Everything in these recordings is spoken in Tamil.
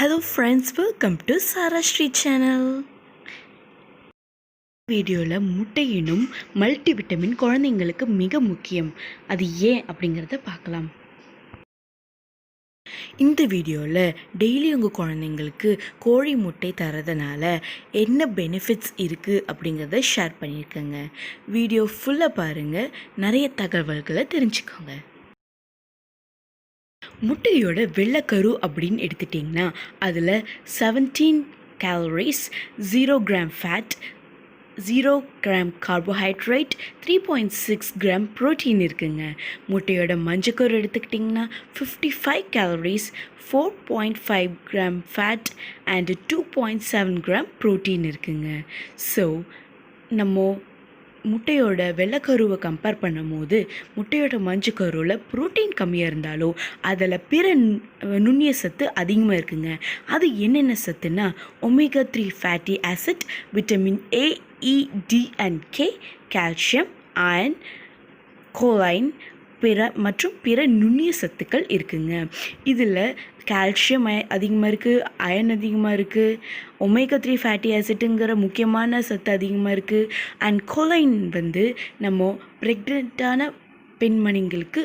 Hello friends, welcome to Sara Street channel. வீடியோவில் முட்டையினும் மல்டிவிட்டமின் குழந்தைங்களுக்கு மிக முக்கியம். அது ஏன் அப்படிங்கிறத பார்க்கலாம். இந்த வீடியோவில் டெய்லி உங்கள் குழந்தைங்களுக்கு கோழி முட்டை தரதுனால என்ன பெனிஃபிட்ஸ் இருக்குது அப்படிங்கிறத ஷேர் பண்ணியிருக்கேங்க. வீடியோ ஃபுல்லாக பாருங்கள், நிறைய தகவல்களை தெரிஞ்சுக்கோங்க. முட்டையோட வெள்ளைக்கரு அப்படின்னு எடுத்துட்டிங்கன்னா அதில் 17 calories, 0 gram fat, 0 gram carbohydrate, 3.6 gram protein இருக்குங்க. முட்டையோட மஞ்சக்கரு எடுத்துக்கிட்டிங்கன்னா 55 calories, 4.5 gram fat and 2.7 gram protein இருக்குங்க. ஸோ நம்ம முட்டையோட வெள்ளைக்கருவை கம்பேர் பண்ணும்போது முட்டையோட மஞ்சக்கருவில் ப்ரோட்டீன் கம்மியாக இருந்தாலும் அதில் பிற நுண்ணிய சத்து அதிகமாக இருக்குங்க. அது என்னென்ன சத்துன்னா omega 3 fatty acid, vitamin A, E, D and K, calcium, iron, choline மற்றும் பிற நுண்ணிய சத்துக்கள் இருக்குங்க. இதில் கால்சியம் அதிகமாக இருக்குது, அயன் அதிகமாக இருக்குது, ஒமேகா 3 ஃபேட்டி ஆசிட்டுங்கிற முக்கியமான சத்து அதிகமாக இருக்குது. அண்ட் கோலைன் நம்ம ப்ரெக்னெண்ட்டான பெண்மணிங்களுக்கு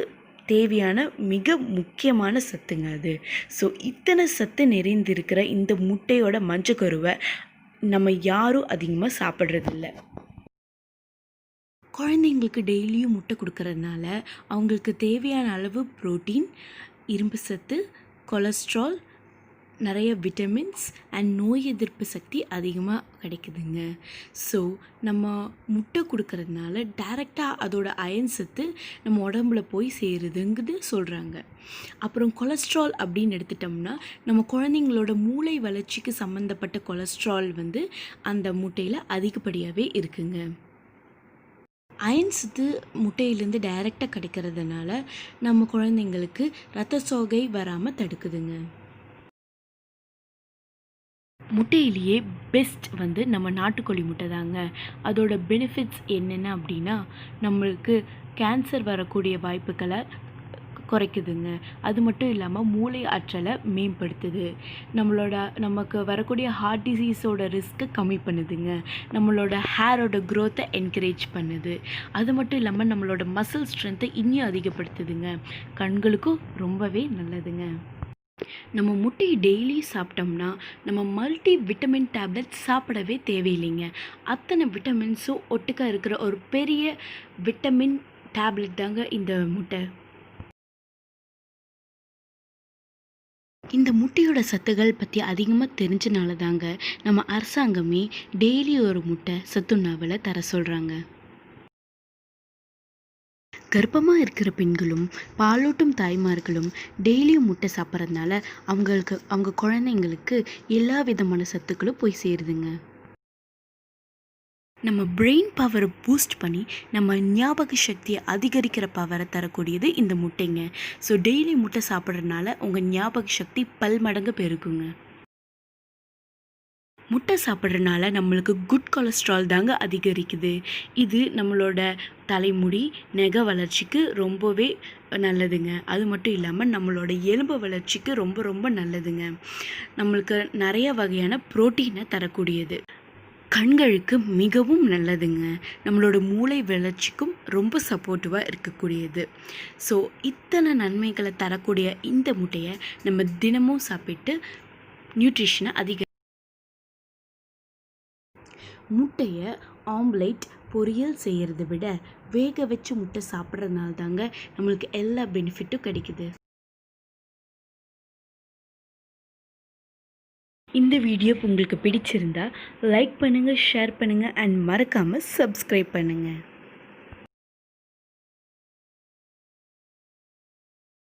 தேவையான மிக முக்கியமான சத்துங்க அது. ஸோ இத்தனை சத்து நிறைந்திருக்கிற இந்த முட்டையோட மஞ்சக்கருவை நம்ம யாரும் அதிகமாக சாப்பிட்றதில்ல. குழந்தைங்களுக்கு டெய்லியும் முட்டை கொடுக்கறதுனால அவங்களுக்கு தேவையான அளவு ப்ரோட்டீன், இரும்பு சத்து, கொலஸ்ட்ரால், நிறைய விட்டமின்ஸ் அண்ட் நோய் எதிர்ப்பு சக்தி அதிகமாக கிடைக்குதுங்க. ஸோ நம்ம முட்டை கொடுக்கறதுனால டைரெக்டாக அதோட அயன் சத்து நம்ம உடம்புல போய் சேருதுங்கிறது சொல்கிறாங்க. அப்புறம் கொலஸ்ட்ரால் அப்படின்னு எடுத்துட்டோம்னா நம்ம குழந்தைங்களோட மூளை வளர்ச்சிக்கு சம்மந்தப்பட்ட கொலஸ்ட்ரால் அந்த முட்டையில் அதிகப்படியாகவே இருக்குங்க. அயன் சத்து முட்டையிலேருந்து டைரெக்டாக கிடைக்கிறதுனால நம்ம குழந்தைங்களுக்கு இரத்த சோகை வராமல் தடுக்குதுங்க. முட்டையிலேயே பெஸ்ட் நம்ம நாட்டுக்கோழி முட்டை தாங்க. அதோட பெனிஃபிட்ஸ் என்னென்ன அப்படின்னா நம்மளுக்கு கேன்சர் வரக்கூடிய வாய்ப்புகளை குறைக்குதுங்க. அது மட்டும் இல்லாமல் மூளை ஆற்றலை மேம்படுத்துது. நமக்கு வரக்கூடிய ஹார்ட் டிசீஸோட ரிஸ்க்கை கம்மி பண்ணுதுங்க. நம்மளோட ஹேரோட க்ரோத்தை என்கரேஜ் பண்ணுது. அது மட்டும் இல்லாமல் நம்மளோட மசில் ஸ்ட்ரென்த்தை இன்னும் அதிகப்படுத்துதுங்க. கண்களுக்கும் ரொம்பவே நல்லதுங்க. நம்ம முட்டையை டெய்லி சாப்பிட்டோம்னா நம்ம மல்டி விட்டமின் டேப்லெட் சாப்பிடவே தேவையில்லைங்க. அத்தனை விட்டமின்ஸும் ஒட்டுக்கா இருக்கிற ஒரு பெரிய விட்டமின் டேப்லெட் தாங்க இந்த முட்டை. இந்த முட்டையோட சத்துகள் பற்றி அதிகமாக தெரிஞ்சனால தாங்க நம்ம அரசாங்கமே டெய்லி ஒரு முட்டை சத்துணவில் தர சொல்கிறாங்க. கர்ப்பமாக இருக்கிற பெண்களும் பாலூட்டும் தாய்மார்களும் டெய்லியும் முட்டை சாப்பிட்றதுனால அவங்க குழந்தைங்களுக்கு எல்லா விதமான சத்துக்களும் போய் சேருதுங்க. நம்ம பிரெயின் பவரை பூஸ்ட் பண்ணி நம்ம ஞாபக சக்தியை அதிகரிக்கிற பவரை தரக்கூடியது இந்த முட்டைங்க. ஸோ டெய்லி முட்டை சாப்பிட்றதுனால உங்கள் ஞாபக சக்தி பல்மடங்கு பெருகுங்க. முட்டை சாப்பிட்றதுனால நம்மளுக்கு குட் கொலஸ்ட்ரால் தாங்க அதிகரிக்குது. இது நம்மளோட தலைமுடி, நெகை வளர்ச்சிக்கு ரொம்பவே நல்லதுங்க. அது மட்டும் இல்லாமல் நம்மளோட எலும்பு வளர்ச்சிக்கு ரொம்ப ரொம்ப நல்லதுங்க. நம்மளுக்கு நிறைய வகையான புரோட்டீனை தரக்கூடியது. கண்களுக்கு மிகவும் நல்லதுங்க. நம்மளோட மூளை வளர்ச்சிக்கும் ரொம்ப சப்போர்ட்டிவாக இருக்கக்கூடியது. ஸோ இத்தனை நன்மைகளை தரக்கூடிய இந்த முட்டையை நம்ம தினமும் சாப்பிட்டு நியூட்ரிஷனை முட்டையை ஆம்லேட், பொரியல் செய்கிறத விட வேக வச்சு முட்டை சாப்பிட்றதுனால தாங்க நம்மளுக்கு எல்லா பெனிஃபிட்டும் கிடைக்குது. இந்த வீடியோ உங்களுக்கு பிடிச்சிருந்தா லைக் பண்ணுங்கள், ஷேர் பண்ணுங்கள் அண்ட் மறக்காமல் சப்ஸ்கிரைப் பண்ணுங்கள்.